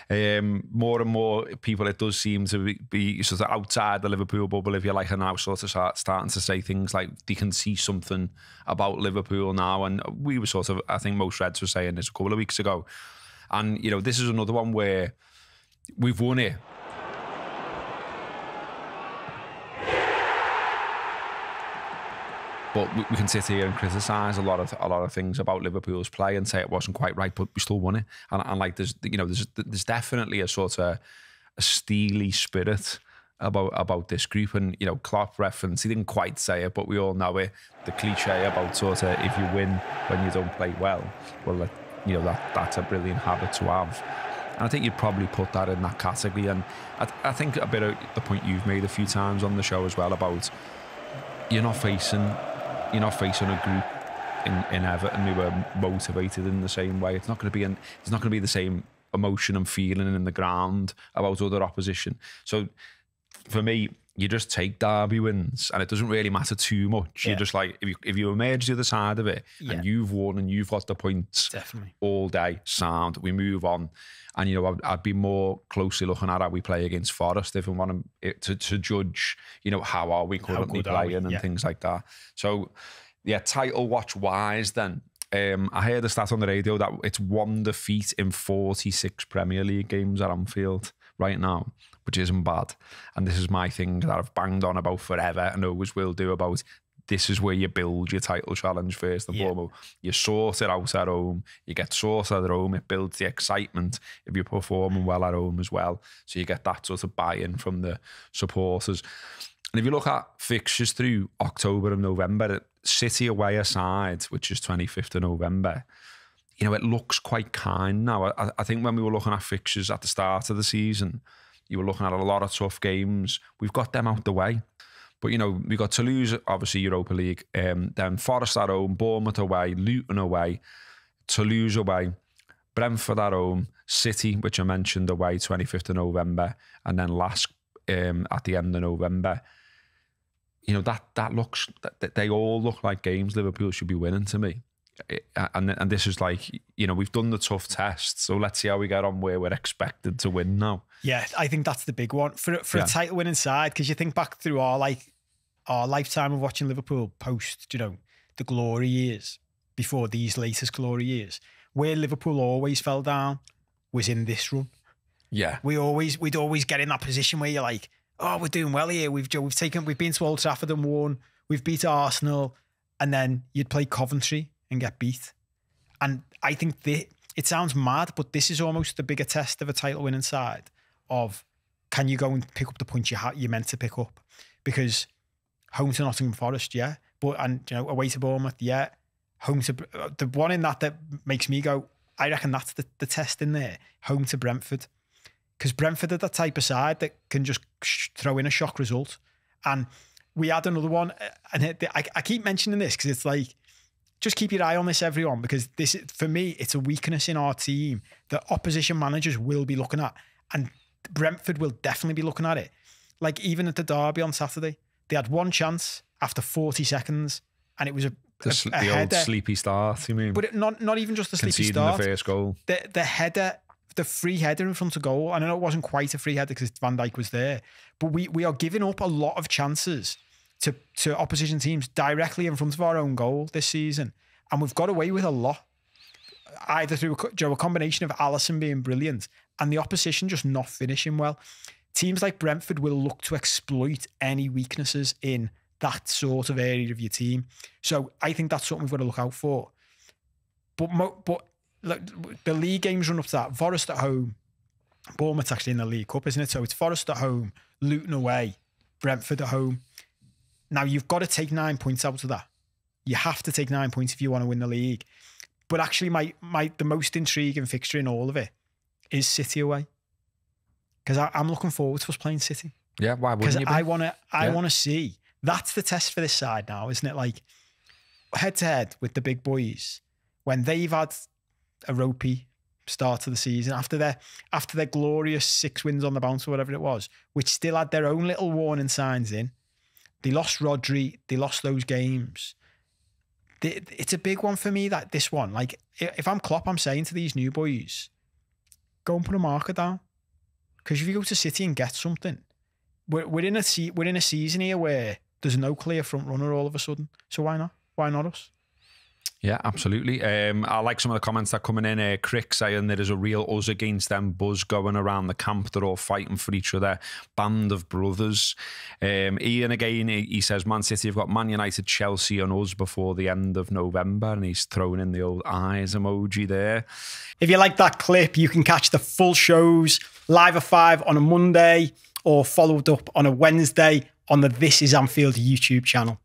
More and more people, it does seem to be sort of outside the Liverpool bubble, if you like, are now sort of starting to say things like they can see something about Liverpool now. And we were sort of, I think most Reds were saying this a couple of weeks ago. And, you know, this is another one where we've won it. But we can sit here and criticise a lot of things about Liverpool's play and say it wasn't quite right, but we still won it. And like there's definitely a sort of a steely spirit about this group. And you know, Klopp reference, he didn't quite say it, but we all know it. The cliche about sort of if you win when you don't play well, you know, that's a brilliant habit to have. And I think you'd probably put that in that category. And I think a bit of the point you've made a few times on the show as well about you're not facing a group in Everton who are motivated in the same way. It's not going to be the same emotion and feeling in the ground about other opposition. So for me, you just take derby wins and it doesn't really matter too much. You're just like, if you emerge the other side of it and you've won and you've got the points all day, sound, we move on. And, you know, I'd be more closely looking at how we play against Forest if we want to judge, you know, how are we currently playing and things like that. So, yeah, title watch wise then, I heard the stat on the radio that it's 1 defeat in 46 Premier League games at Anfield right now, which isn't bad. And this is my thing that I've banged on about forever and always will do about this is where you build your title challenge first and foremost. You sort it out at home. You get sorted at home. It builds the excitement if you're performing well at home as well. So you get that sort of buy-in from the supporters. And if you look at fixtures through October and November, City away aside, which is 25th of November, you know, it looks quite kind now. I think when we were looking at fixtures at the start of the season, you were looking at a lot of tough games. We've got them out the way. But, you know, we got Toulouse, obviously Europa League, then Forest at home, Bournemouth away, Luton away, Toulouse away, Brentford at home, City, which I mentioned, away 25th of November, and then last at the end of November. You know, they all look like games Liverpool should be winning to me. And this is like, you know, we've done the tough tests, so let's see how we get on where we're expected to win now. Yeah, I think that's the big one for a title winning side, because you think back through our lifetime of watching Liverpool post, you know, the glory years before these latest glory years, where Liverpool always fell down was in this run. Yeah, we'd always get in that position where you're like, oh, we're doing well here. We've been to Old Trafford and won. We've beat Arsenal, and then you'd play Coventry and get beat. And I think it sounds mad, but this is almost the bigger test of a title winning side of, can you go and pick up the points you're meant to pick up? Because home to Nottingham Forest, yeah, and you know, away to Bournemouth, yeah, home to the one in that makes me go, I reckon that's the test in there. Home to Brentford, because Brentford are that type of side that can just throw in a shock result. And we had another one, and I keep mentioning this because it's like, just keep your eye on this, everyone, because this, for me, it's a weakness in our team that opposition managers will be looking at, and Brentford will definitely be looking at it. Like even at the derby on Saturday, they had one chance after 40 seconds, and it was a old sleepy start. You mean? But not even just the sleepy start. Conceding the first goal. The header, the free header in front of goal. I know it wasn't quite a free header because Van Dijk was there, but we are giving up a lot of chances to opposition teams directly in front of our own goal this season. And we've got away with a lot, either through a combination of Alisson being brilliant and the opposition just not finishing well. Teams like Brentford will look to exploit any weaknesses in that sort of area of your team. So I think that's something we've got to look out for. But look, the league games run up to that. Forest at home, Bournemouth's actually in the League Cup, isn't it? So it's Forest at home, Luton away, Brentford at home. Now, you've got to take 9 points out of that. You have to take 9 points if you want to win the league. But actually, the most intriguing fixture in all of it is City away. Because I'm looking forward to us playing City. Yeah, why wouldn't you be? Because I want to see. That's the test for this side now, isn't it? Like, head-to-head with the big boys, when they've had a ropey start to the season, after their glorious 6 wins on the bounce or whatever it was, which still had their own little warning signs in. They lost Rodri. They lost those games. It's a big one for me, this one. Like, if I'm Klopp, I'm saying to these new boys, go and put a marker down. Because if you go to City and get something, we're in a season here where there's no clear front runner all of a sudden. So why not? Why not us? Yeah, absolutely. I like some of the comments that are coming in. Crick saying there is a real us against them buzz going around the camp. They're all fighting for each other. Band of brothers. Ian again, he says, Man City have got Man United, Chelsea and us before the end of November. And he's throwing in the old eyes emoji there. If you like that clip, you can catch the full shows live at 5 on a Monday or followed up on a Wednesday on the This Is Anfield YouTube channel.